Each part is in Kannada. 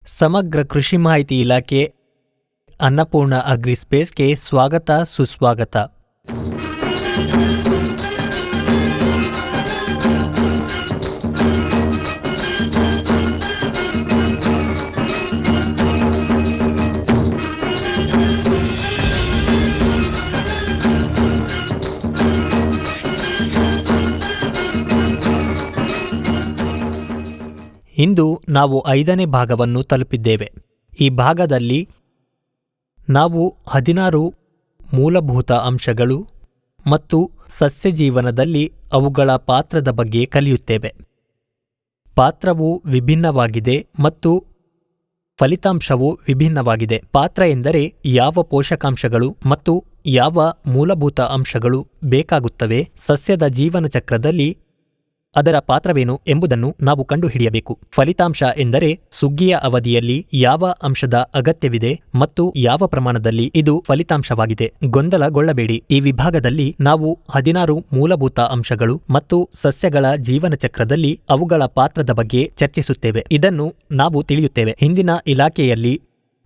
ಸಮಗ್ರ ಕೃಷಿ ಮಾಹಿತಿ ಇಲಾಖೆ ಅನ್ನಪೂರ್ಣ ಅಗ್ರಿಸ್ಪೇಸ್ಗೆ ಸ್ವಾಗತ ಸುಸ್ವಾಗತ. ಇಂದು ನಾವು 5ನೇ ಭಾಗವನ್ನು ತಲುಪಿದ್ದೇವೆ. ಈ ಭಾಗದಲ್ಲಿ ನಾವು 16 ಮೂಲಭೂತ ಅಂಶಗಳು ಮತ್ತು ಸಸ್ಯ ಜೀವನದಲ್ಲಿ ಅವುಗಳ ಪಾತ್ರದ ಬಗ್ಗೆ ಕಲಿಯುತ್ತೇವೆ. ಪಾತ್ರವು ವಿಭಿನ್ನವಾಗಿದೆ ಮತ್ತು ಫಲಿತಾಂಶವು ವಿಭಿನ್ನವಾಗಿದೆ. ಪಾತ್ರ ಎಂದರೆ ಯಾವ ಪೋಷಕಾಂಶಗಳು ಮತ್ತು ಯಾವ ಮೂಲಭೂತ ಅಂಶಗಳು ಬೇಕಾಗುತ್ತವೆ, ಸಸ್ಯದ ಜೀವನ ಚಕ್ರದಲ್ಲಿ ಅದರ ಪಾತ್ರವೇನು ಎಂಬುದನ್ನು ನಾವು ಕಂಡುಹಿಡಿಯಬೇಕು. ಫಲಿತಾಂಶ ಎಂದರೆ ಸುಗ್ಗಿಯ ಅವಧಿಯಲ್ಲಿ ಯಾವ ಅಂಶದ ಅಗತ್ಯವಿದೆ ಮತ್ತು ಯಾವ ಪ್ರಮಾಣದಲ್ಲಿ ಇದು ಫಲಿತಾಂಶವಾಗಿದೆ. ಗೊಂದಲಗೊಳ್ಳಬೇಡಿ. ಈ ವಿಭಾಗದಲ್ಲಿ ನಾವು 16 ಮೂಲಭೂತ ಅಂಶಗಳು ಮತ್ತು ಸಸ್ಯಗಳ ಜೀವನ ಚಕ್ರದಲ್ಲಿ ಅವುಗಳ ಪಾತ್ರದ ಬಗ್ಗೆ ಚರ್ಚಿಸುತ್ತೇವೆ. ಇದನ್ನು ನಾವು ತಿಳಿಯುತ್ತೇವೆ. ಹಿಂದಿನ ಇಲಾಖೆಯಲ್ಲಿ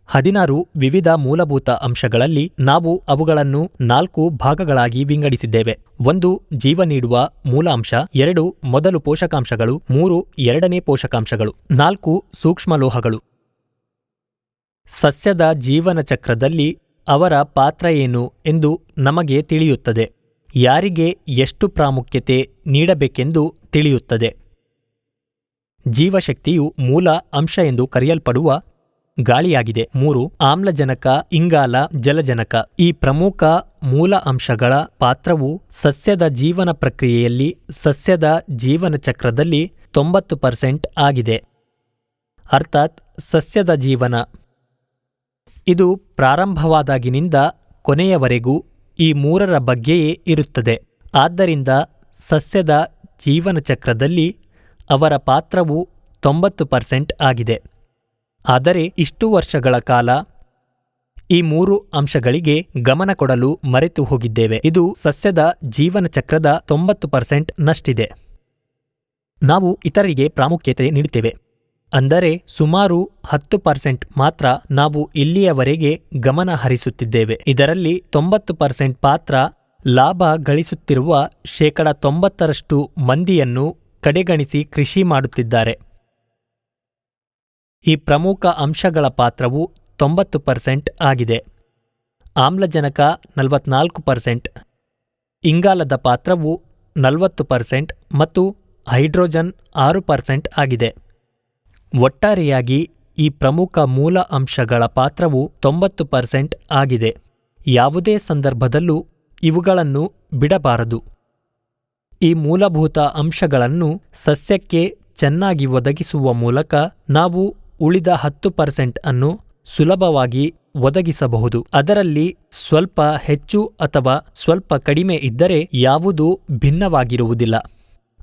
16 ವಿವಿಧ ಮೂಲಭೂತ ಅಂಶಗಳಲ್ಲಿ ನಾವು ಅವುಗಳನ್ನು 4 ಭಾಗಗಳಾಗಿ ವಿಂಗಡಿಸಿದ್ದೇವೆ. 1 ಜೀವ ನೀಡುವ ಮೂಲ ಅಂಶ, 2 ಮೊದಲು ಪೋಷಕಾಂಶಗಳು, 3 ಎರಡನೇ ಪೋಷಕಾಂಶಗಳು, 4 ಸೂಕ್ಷ್ಮಲೋಹಗಳು. ಸಸ್ಯದ ಜೀವನ ಚಕ್ರದಲ್ಲಿ ಅವರ ಪಾತ್ರ ಏನು ಎಂದು ನಮಗೆ ತಿಳಿಯುತ್ತದೆ. ಯಾರಿಗೆ ಎಷ್ಟು ಪ್ರಾಮುಖ್ಯತೆ ನೀಡಬೇಕೆಂದು ತಿಳಿಯುತ್ತದೆ. ಜೀವಶಕ್ತಿಯು ಮೂಲ ಅಂಶ ಎಂದು ಕರೆಯಲ್ಪಡುವ ಗಾಳಿಯಾಗಿದೆ. 3 ಆಮ್ಲಜನಕ, ಇಂಗಾಲ, ಜಲಜನಕ. ಈ ಪ್ರಮುಖ ಮೂಲ ಅಂಶಗಳ ಪಾತ್ರವು ಸಸ್ಯದ ಜೀವನ ಪ್ರಕ್ರಿಯೆಯಲ್ಲಿ ಸಸ್ಯದ ಜೀವನ ಚಕ್ರದಲ್ಲಿ 90% ಆಗಿದೆ. ಅರ್ಥಾತ್ ಸಸ್ಯದ ಜೀವನ ಇದು ಪ್ರಾರಂಭವಾದಾಗಿನಿಂದ ಕೊನೆಯವರೆಗೂ ಈ 3ರ ಬಗ್ಗೆಯೇ ಇರುತ್ತದೆ. ಆದ್ದರಿಂದ ಸಸ್ಯದ ಜೀವನ ಚಕ್ರದಲ್ಲಿ ಅವರ ಪಾತ್ರವು 90% ಆಗಿದೆ. ಆದರೆ ಇಷ್ಟು ವರ್ಷಗಳ ಕಾಲ ಈ 3 ಅಂಶಗಳಿಗೆ ಗಮನ ಕೊಡಲು ಮರೆತು ಹೋಗಿದ್ದೇವೆ. ಇದು ಸಸ್ಯದ ಜೀವನ ಚಕ್ರದ 90% ನಷ್ಟಿದೆ. ನಾವು ಇತರರಿಗೆ ಪ್ರಾಮುಖ್ಯತೆ ನೀಡುತ್ತೇವೆ. ಅಂದರೆ ಸುಮಾರು 10% ಮಾತ್ರ ನಾವು ಇಲ್ಲಿಯವರೆಗೆ ಗಮನ ಹರಿಸುತ್ತಿದ್ದೇವೆ. ಇದರಲ್ಲಿ 90% ಪಾತ್ರ ಲಾಭ ಗಳಿಸುತ್ತಿರುವ 90% ಮಂದಿಯನ್ನು ಕಡೆಗಣಿಸಿ ಕೃಷಿ ಮಾಡುತ್ತಿದ್ದಾರೆ. ಈ ಪ್ರಮುಖ ಅಂಶಗಳ ಪಾತ್ರವು 90% ಆಗಿದೆ. ಆಮ್ಲಜನಕ 44%, ಇಂಗಾಲದ ಪಾತ್ರವು 40% ಮತ್ತು ಹೈಡ್ರೋಜನ್ 6% ಆಗಿದೆ. ಒಟ್ಟಾರೆಯಾಗಿ ಈ ಪ್ರಮುಖ ಮೂಲ ಅಂಶಗಳ ಪಾತ್ರವು 90% ಆಗಿದೆ. ಯಾವುದೇ ಸಂದರ್ಭದಲ್ಲೂ ಇವುಗಳನ್ನು ಬಿಡಬಾರದು. ಈ ಮೂಲಭೂತ ಅಂಶಗಳನ್ನು ಸಸ್ಯಕ್ಕೆ ಚೆನ್ನಾಗಿ ಒದಗಿಸುವ ಮೂಲಕ ನಾವು ಉಳಿದ 10% ಅನ್ನು ಸುಲಭವಾಗಿ ಒದಗಿಸಬಹುದು. ಅದರಲ್ಲಿ ಸ್ವಲ್ಪ ಹೆಚ್ಚು ಅಥವಾ ಸ್ವಲ್ಪ ಕಡಿಮೆ ಇದ್ದರೆ ಯಾವುದೂ ಭಿನ್ನವಾಗಿರುವುದಿಲ್ಲ.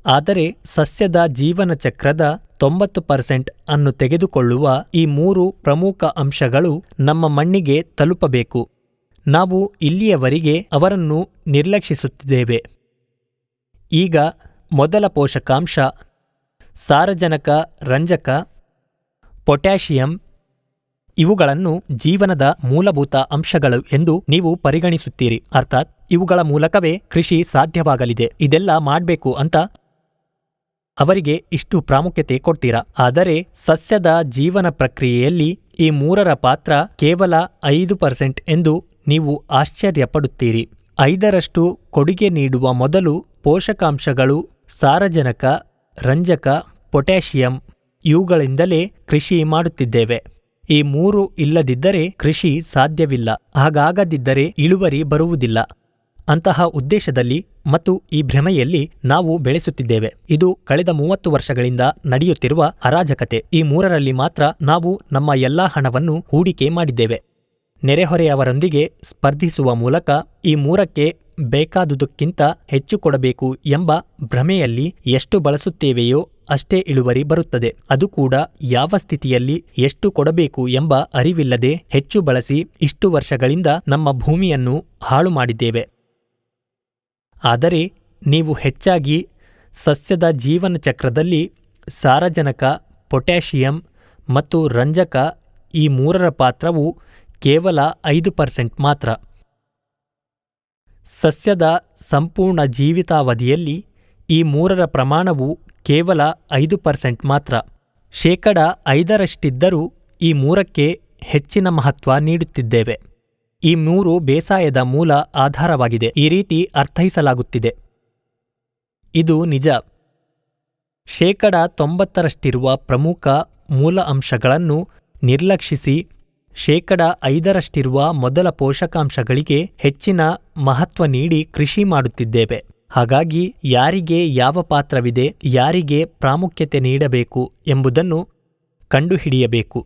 ಆದರೆ ಸಸ್ಯದ ಜೀವನ ಚಕ್ರದ 90% ಅನ್ನು ತೆಗೆದುಕೊಳ್ಳುವ ಈ 3 ಪ್ರಮುಖ ಅಂಶಗಳು ನಮ್ಮ ಮಣ್ಣಿಗೆ ತಲುಪಬೇಕು. ನಾವು ಇಲ್ಲಿಯವರೆಗೆ ಅವರನ್ನು ನಿರ್ಲಕ್ಷಿಸುತ್ತಿದ್ದೇವೆ. ಈಗ ಮೊದಲ ಪೋಷಕಾಂಶ ಸಾರಜನಕ, ರಂಜಕ, ಪೊಟ್ಯಾಷಿಯಂ. ಇವುಗಳನ್ನು ಜೀವನದ ಮೂಲಭೂತ ಅಂಶಗಳು ಎಂದು ನೀವು ಪರಿಗಣಿಸುತ್ತೀರಿ. ಅರ್ಥಾತ್ ಇವುಗಳ ಮೂಲಕವೇ ಕೃಷಿ ಸಾಧ್ಯವಾಗಲಿದೆ. ಇದೆಲ್ಲ ಮಾಡಬೇಕು ಅಂತ ಅವರಿಗೆ ಇಷ್ಟು ಪ್ರಾಮುಖ್ಯತೆ ಕೊಡ್ತೀರಾ. ಆದರೆ ಸಸ್ಯದ ಜೀವನ ಪ್ರಕ್ರಿಯೆಯಲ್ಲಿ ಈ 3ರ ಪಾತ್ರ ಕೇವಲ 5% ಎಂದು ನೀವು ಆಶ್ಚರ್ಯಪಡುತ್ತೀರಿ. 5ರಷ್ಟು ಕೊಡುಗೆ ನೀಡುವ ಮೊದಲು ಪೋಷಕಾಂಶಗಳು ಸಾರಜನಕ, ರಂಜಕ, ಪೊಟ್ಯಾಷಿಯಂ ಇವುಗಳಿಂದಲೇ ಕೃಷಿ ಮಾಡುತ್ತಿದ್ದೇವೆ. ಈ 3 ಇಲ್ಲದಿದ್ದರೆ ಕೃಷಿ ಸಾಧ್ಯವಿಲ್ಲ. ಹಾಗಾಗದಿದ್ದರೆ ಇಳುವರಿ ಬರುವುದಿಲ್ಲ. ಅಂತಹ ಉದ್ದೇಶದಲ್ಲಿ ಮತ್ತು ಈ ಭ್ರಮೆಯಲ್ಲಿ ನಾವು ಬೆಳೆಸುತ್ತಿದ್ದೇವೆ. ಇದು ಕಳೆದ 30 ವರ್ಷಗಳಿಂದ ನಡೆಯುತ್ತಿರುವ ಅರಾಜಕತೆ. ಈ 3ರಲ್ಲಿ ಮಾತ್ರ ನಾವು ನಮ್ಮ ಎಲ್ಲಾ ಹಣವನ್ನು ಹೂಡಿಕೆ ಮಾಡಿದ್ದೇವೆ. ನೆರೆಹೊರೆಯವರೊಂದಿಗೆ ಸ್ಪರ್ಧಿಸುವ ಮೂಲಕ ಈ 3ಕ್ಕೆ ಬೇಕಾದುದಕ್ಕಿಂತ ಹೆಚ್ಚು ಕೊಡಬೇಕು ಎಂಬ ಭ್ರಮೆಯಲ್ಲಿ ಎಷ್ಟು ಬಳಸುತ್ತೇವೆಯೋ ಅಷ್ಟೇ ಇಳುವರಿ ಬರುತ್ತದೆ. ಅದು ಕೂಡ ಯಾವ ಸ್ಥಿತಿಯಲ್ಲಿ ಎಷ್ಟು ಕೊಡಬೇಕು ಎಂಬ ಅರಿವಿಲ್ಲದೆ ಹೆಚ್ಚು ಬಳಸಿ ಇಷ್ಟು ವರ್ಷಗಳಿಂದ ನಮ್ಮ ಭೂಮಿಯನ್ನು ಹಾಳು ಮಾಡಿದ್ದೇವೆ. ಆದರೆ ನೀವು ಹೆಚ್ಚಾಗಿ ಸಸ್ಯದ ಜೀವನ ಚಕ್ರದಲ್ಲಿ ಸಾರಜನಕ, ಪೊಟ್ಯಾಷಿಯಂ ಮತ್ತು ರಂಜಕ ಈ ಮೂರರ ಪಾತ್ರವು ಕೇವಲ 5% ಮಾತ್ರ. ಸಸ್ಯದ ಸಂಪೂರ್ಣ ಜೀವಿತಾವಧಿಯಲ್ಲಿ ಈ ಮೂರರ ಪ್ರಮಾಣವು ಕೇವಲ 5% ಮಾತ್ರ. 5% ಈ ಮೂರಕ್ಕೆ ಹೆಚ್ಚಿನ ಮಹತ್ವ ನೀಡುತ್ತಿದ್ದೇವೆ. ಈ ಮೂರು ಬೇಸಾಯದ ಮೂಲ ಆಧಾರವಾಗಿದೆ. ಈ ರೀತಿ ಅರ್ಥೈಸಲಾಗುತ್ತಿದೆ. ಇದು ನಿಜ. 90% ಪ್ರಮುಖ ಮೂಲ ಅಂಶಗಳನ್ನು ನಿರ್ಲಕ್ಷಿಸಿ 5% ಮೊದಲ ಪೋಷಕಾಂಶಗಳಿಗೆ ಹೆಚ್ಚಿನ ಮಹತ್ವ ನೀಡಿ ಕೃಷಿ ಮಾಡುತ್ತಿದ್ದೇವೆ. ಹಾಗಾಗಿ ಯಾರಿಗೆ ಯಾವ ಪಾತ್ರವಿದೆ, ಯಾರಿಗೆ ಪ್ರಾಮುಖ್ಯತೆ ನೀಡಬೇಕು ಎಂಬುದನ್ನು ಕಂಡುಹಿಡಿಯಬೇಕು.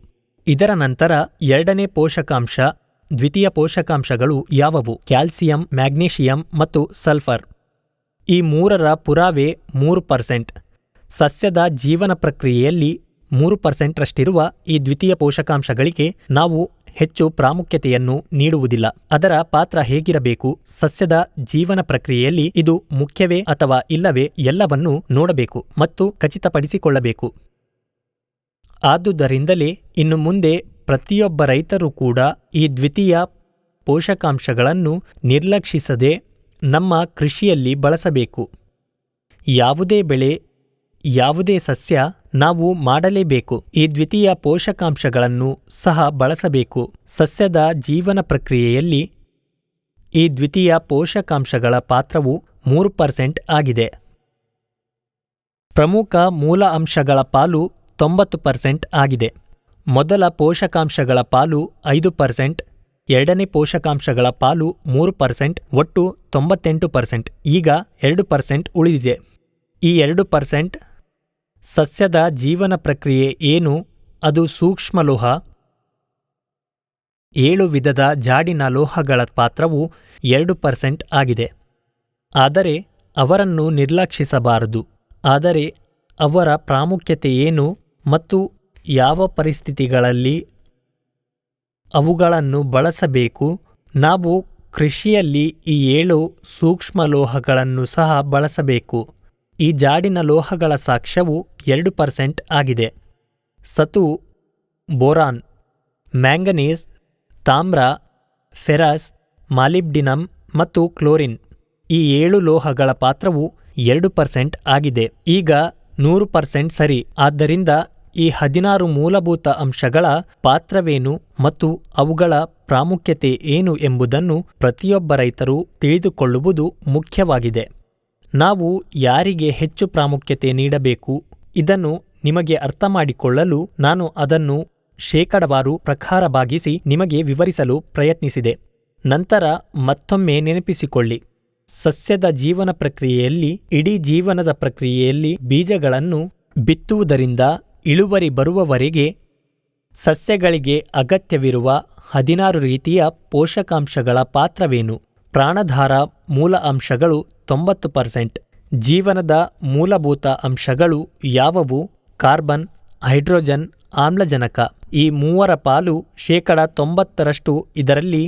ಇದರ ನಂತರ ಎರಡನೇ ಪೋಷಕಾಂಶ, ದ್ವಿತೀಯ ಪೋಷಕಾಂಶಗಳು ಯಾವುವು? ಕ್ಯಾಲ್ಸಿಯಂ, ಮ್ಯಾಗ್ನೀಷಿಯಂ ಮತ್ತು ಸಲ್ಫರ್. ಈ ಮೂರರ ಪುರಾವೆ 3%. ಸಸ್ಯದ ಜೀವನ ಪ್ರಕ್ರಿಯೆಯಲ್ಲಿ 3% ರಷ್ಟಿರುವ ಈ ದ್ವಿತೀಯ ಪೋಷಕಾಂಶಗಳಿಗೆ ನಾವು ಹೆಚ್ಚು ಪ್ರಾಮುಖ್ಯತೆಯನ್ನು ನೀಡುವುದಿಲ್ಲ. ಅದರ ಪಾತ್ರ ಹೇಗಿರಬೇಕು, ಸಸ್ಯದ ಜೀವನ ಪ್ರಕ್ರಿಯೆಯಲ್ಲಿ ಇದು ಮುಖ್ಯವೇ ಅಥವಾ ಇಲ್ಲವೇ ಎಲ್ಲವನ್ನೂ ನೋಡಬೇಕು ಮತ್ತು ಖಚಿತಪಡಿಸಿಕೊಳ್ಳಬೇಕು. ಆದುದರಿಂದಲೇ ಇನ್ನು ಮುಂದೆ ಪ್ರತಿಯೊಬ್ಬ ರೈತರೂ ಕೂಡ ಈ ದ್ವಿತೀಯ ಪೋಷಕಾಂಶಗಳನ್ನು ನಿರ್ಲಕ್ಷಿಸದೆ ನಮ್ಮ ಕೃಷಿಯಲ್ಲಿ ಬಳಸಬೇಕು. ಯಾವುದೇ ಬೆಳೆ, ಯಾವುದೇ ಸಸ್ಯ ನಾವು ಮಾಡಲೇಬೇಕು. ಈ ದ್ವಿತೀಯ ಪೋಷಕಾಂಶಗಳನ್ನು ಸಹ ಬಳಸಬೇಕು. ಸಸ್ಯದ ಜೀವನ ಪ್ರಕ್ರಿಯೆಯಲ್ಲಿ ಈ ದ್ವಿತೀಯ ಪೋಷಕಾಂಶಗಳ ಪಾತ್ರವು 3% ಆಗಿದೆ. ಪ್ರಮುಖ ಮೂಲ ಅಂಶಗಳ ಪಾಲು 90% ಆಗಿದೆ. ಮೊದಲ ಪೋಷಕಾಂಶಗಳ ಪಾಲು 5%, ಎರಡನೇ ಪೋಷಕಾಂಶಗಳ ಪಾಲು 3%, ಒಟ್ಟು 98%. ಈಗ 2% ಉಳಿದಿದೆ. ಈ 2% ಸಸ್ಯದ ಜೀವನ ಪ್ರಕ್ರಿಯೆ ಏನು? ಅದು ಸೂಕ್ಷ್ಮಲೋಹ. 7 ವಿಧದ ಜಾಡಿನ ಲೋಹಗಳ ಪಾತ್ರವು 2% ಆಗಿದೆ. ಆದರೆ ಅವರನ್ನು ನಿರ್ಲಕ್ಷಿಸಬಾರದು. ಆದರೆ ಅವರ ಪ್ರಾಮುಖ್ಯತೆ ಏನು ಮತ್ತು ಯಾವ ಪರಿಸ್ಥಿತಿಗಳಲ್ಲಿ ಅವುಗಳನ್ನು ಬಳಸಬೇಕು? ನಾವು ಕೃಷಿಯಲ್ಲಿ ಈ 7 ಸೂಕ್ಷ್ಮಲೋಹಗಳನ್ನು ಸಹ ಬಳಸಬೇಕು. ಈ ಜಾಡಿನ ಲೋಹಗಳ ಸಾಕ್ಷ್ಯವು 2% ಆಗಿದೆ. ಸತು, ಬೋರಾನ್, ಮ್ಯಾಂಗನೀಸ್, ತಾಮ್ರ, ಫೆರಸ್, ಮಾಲಿಬ್ಡಿನಮ್ ಮತ್ತು ಕ್ಲೋರಿನ್. ಈ 7 ಲೋಹಗಳ ಪಾತ್ರವು 2% ಆಗಿದೆ. ಈಗ 100% ಸರಿ. ಆದ್ದರಿಂದ ಈ 16 ಮೂಲಭೂತ ಅಂಶಗಳ ಪಾತ್ರವೇನು ಮತ್ತು ಅವುಗಳ ಪ್ರಾಮುಖ್ಯತೆ ಏನು ಎಂಬುದನ್ನು ಪ್ರತಿಯೊಬ್ಬ ರೈತರು ತಿಳಿದುಕೊಳ್ಳುವುದು ಮುಖ್ಯವಾಗಿದೆ. ನಾವು ಯಾರಿಗೆ ಹೆಚ್ಚು ಪ್ರಾಮುಖ್ಯತೆ ನೀಡಬೇಕು, ಇದನ್ನು ನಿಮಗೆ ಅರ್ಥಮಾಡಿಕೊಳ್ಳಲು ನಾನು ಅದನ್ನು ಶೇಕಡಾವಾರು ಪ್ರಕಾರ ಭಾಗಿಸಿ ನಿಮಗೆ ವಿವರಿಸಲು ಪ್ರಯತ್ನಿಸಿದೆ. ನಂತರ ಮತ್ತೊಮ್ಮೆ ನೆನಪಿಸಿಕೊಳ್ಳಿ, ಸಸ್ಯದ ಜೀವನ ಪ್ರಕ್ರಿಯೆಯಲ್ಲಿ, ಇಡೀ ಜೀವನದ ಪ್ರಕ್ರಿಯೆಯಲ್ಲಿ ಬೀಜಗಳನ್ನು ಬಿತ್ತುವುದರಿಂದ ಇಳುವರಿ ಬರುವವರೆಗೆ ಸಸ್ಯಗಳಿಗೆ ಅಗತ್ಯವಿರುವ 16 ರೀತಿಯ ಪೋಷಕಾಂಶಗಳ ಪಾತ್ರವೇನು? ಪ್ರಾಣಾಧಾರ ಮೂಲ ಅಂಶಗಳು 90%. ಜೀವನದ ಮೂಲಭೂತ ಅಂಶಗಳು ಯಾವುವು? ಕಾರ್ಬನ್, ಹೈಡ್ರೋಜನ್, ಆಮ್ಲಜನಕ. ಈ ಮೂವರ ಪಾಲು 90%. ಇದರಲ್ಲಿ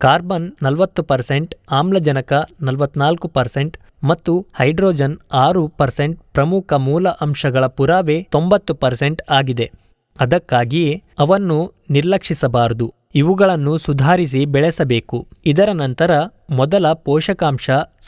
ಕಾರ್ಬನ್ 40%, ಆಮ್ಲಜನಕ 44% ಮತ್ತು ಹೈಡ್ರೋಜನ್ 6%. ಪ್ರಮುಖ ಮೂಲ ಅಂಶಗಳ ಪುರಾವೆ 90% ಆಗಿದೆ. ಅದಕ್ಕಾಗಿಯೇ ಅವನ್ನು ನಿರ್ಲಕ್ಷಿಸಬಾರದು. ಇವುಗಳನ್ನು ಸುಧಾರಿಸಿ ಬೆಳೆಸಬೇಕು. ಇದರ ನಂತರ ಮೊದಲ ಪೋಷಕಾಂಶ,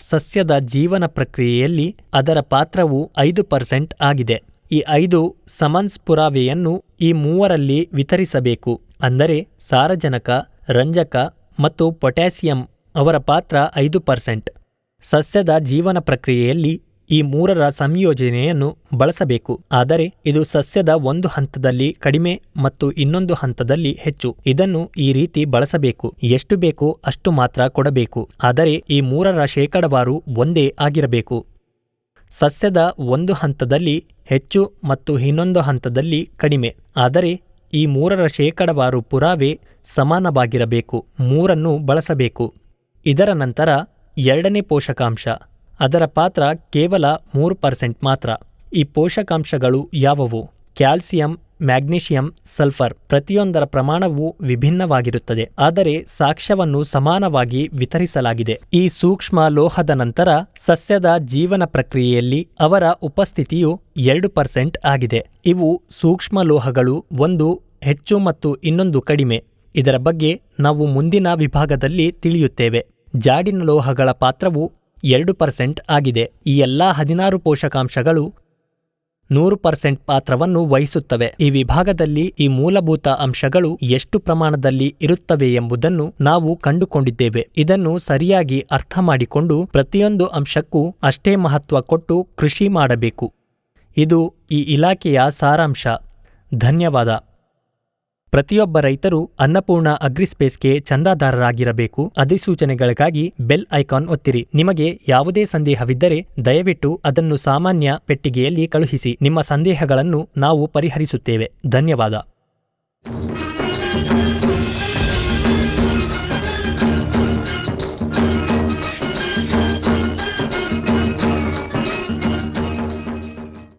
ಸಸ್ಯದ ಜೀವನ ಪ್ರಕ್ರಿಯೆಯಲ್ಲಿ ಅದರ ಪಾತ್ರವು 5% ಆಗಿದೆ. ಈ 5 ಸಮನ್ಸ್ ಪುರಾವೆಯನ್ನು ಈ ಮೂವರಲ್ಲಿ ವಿತರಿಸಬೇಕು. ಅಂದರೆ ಸಾರಜನಕ, ರಂಜಕ ಮತ್ತು ಪೊಟ್ಯಾಸಿಯಂ. ಅವರ ಪಾತ್ರ 5%. ಸಸ್ಯದ ಜೀವನ ಪ್ರಕ್ರಿಯೆಯಲ್ಲಿ ಈ ಮೂರರ ಸಂಯೋಜನೆಯನ್ನು ಬಳಸಬೇಕು. ಆದರೆ ಇದು ಸಸ್ಯದ ಒಂದು ಹಂತದಲ್ಲಿ ಕಡಿಮೆ ಮತ್ತು ಇನ್ನೊಂದು ಹಂತದಲ್ಲಿ ಹೆಚ್ಚು. ಇದನ್ನು ಈ ರೀತಿ ಬಳಸಬೇಕು. ಎಷ್ಟು ಬೇಕೋ ಅಷ್ಟು ಮಾತ್ರ ಕೊಡಬೇಕು. ಆದರೆ ಈ ಮೂರರ ಶೇಕಡಾವಾರು ಒಂದೇ ಆಗಿರಬೇಕು. ಸಸ್ಯದ ಒಂದು ಹಂತದಲ್ಲಿ ಹೆಚ್ಚು ಮತ್ತು ಇನ್ನೊಂದು ಹಂತದಲ್ಲಿ ಕಡಿಮೆ. ಆದರೆ ಈ ಮೂರರ ಶೇಕಡಾವಾರು ಪುರಾವೆ ಸಮಾನವಾಗಿರಬೇಕು. ಮೂರನ್ನು ಬಳಸಬೇಕು. ಇದರ ನಂತರ ಎರಡನೇ ಪೋಷಕಾಂಶ, ಅದರ ಪಾತ್ರ ಕೇವಲ 3% ಮಾತ್ರ. ಈ ಪೋಷಕಾಂಶಗಳು ಯಾವುವು? ಕ್ಯಾಲ್ಸಿಯಂ, ಮ್ಯಾಗ್ನೀಷಿಯಂ, ಸಲ್ಫರ್ ಪ್ರತಿಯೊಂದರ ಪ್ರಮಾಣವು ವಿಭಿನ್ನವಾಗಿರುತ್ತದೆ, ಆದರೆ ಸಾಕ್ಷ್ಯವನ್ನು ಸಮಾನವಾಗಿ ವಿತರಿಸಲಾಗಿದೆ. ಈ ಸೂಕ್ಷ್ಮ ಲೋಹದ ನಂತರ ಸಸ್ಯದ ಜೀವನ ಪ್ರಕ್ರಿಯೆಯಲ್ಲಿ ಅವರ ಉಪಸ್ಥಿತಿಯು 2% ಆಗಿದೆ. ಇವು ಸೂಕ್ಷ್ಮ ಲೋಹಗಳು, ಒಂದು ಹೆಚ್ಚು ಮತ್ತು ಇನ್ನೊಂದು ಕಡಿಮೆ. ಇದರ ಬಗ್ಗೆ ನಾವು ಮುಂದಿನ ವಿಭಾಗದಲ್ಲಿ ತಿಳಿಯುತ್ತೇವೆ. ಜಾಡಿನ ಲೋಹಗಳ ಪಾತ್ರವು 2% ಆಗಿದೆ. ಈ ಎಲ್ಲಾ 16 ಪೋಷಕಾಂಶಗಳು 100% ಪಾತ್ರವನ್ನು ವಹಿಸುತ್ತವೆ. ಈ ವಿಭಾಗದಲ್ಲಿ ಈ ಮೂಲಭೂತ ಅಂಶಗಳು ಎಷ್ಟು ಪ್ರಮಾಣದಲ್ಲಿ ಇರುತ್ತವೆ ಎಂಬುದನ್ನು ನಾವು ಕಂಡುಕೊಂಡಿದ್ದೇವೆ. ಇದನ್ನು ಸರಿಯಾಗಿ ಅರ್ಥಮಾಡಿಕೊಂಡು ಪ್ರತಿಯೊಂದು ಅಂಶಕ್ಕೂ ಅಷ್ಟೇ ಮಹತ್ವ ಕೊಟ್ಟು ಕೃಷಿ ಮಾಡಬೇಕು. ಇದು ಈ ಇಲಾಖೆಯ ಸಾರಾಂಶ. ಧನ್ಯವಾದ. ಪ್ರತಿಯೊಬ್ಬ ರೈತರು ಅನ್ನಪೂರ್ಣ ಅಗ್ರಿಸ್ಪೇಸ್ಗೆ ಚಂದಾದಾರರಾಗಿರಬೇಕು. ಅಧಿಸೂಚನೆಗಳಿಗಾಗಿ ಬೆಲ್ ಐಕಾನ್ ಒತ್ತಿರಿ. ನಿಮಗೆ ಯಾವುದೇ ಸಂದೇಹವಿದ್ದರೆ ದಯವಿಟ್ಟು ಅದನ್ನು ಸಾಮಾನ್ಯ ಪೆಟ್ಟಿಗೆಯಲ್ಲಿ ಕಳುಹಿಸಿ. ನಿಮ್ಮ ಸಂದೇಹಗಳನ್ನು ನಾವು ಪರಿಹರಿಸುತ್ತೇವೆ. ಧನ್ಯವಾದ.